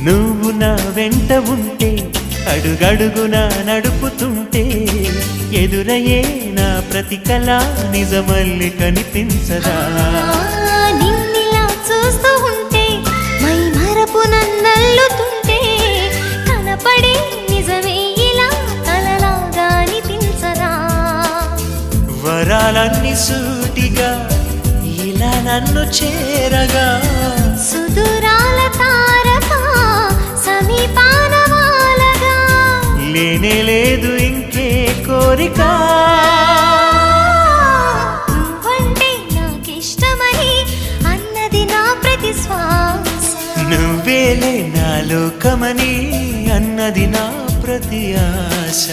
నువ్వు నా వెంట ఉంటే అడుగడుగునా నడుపుతుంటే ఎదురయ్యే నా ప్రతి కళ నిజమల్లి కనిపించదా నిన్నిలా చూస్తూ ఉంటే మై మరపు నన్నల్లుతుంటే కనపడే నిజమే ఇలా కలలాగా అనిపించదా వరాలన్నీ సూటిగా ఇలా నన్ను చేరగా సుదూరాల తారక సమీపాన వాలగా లేనే లేదు ఇంకే కోరిక నువ్వంటే నాకిష్టమని అన్నది నా ప్రతి శ్వాస నువ్వేలే నా లోకమని అన్నది నా ప్రతి ఆశ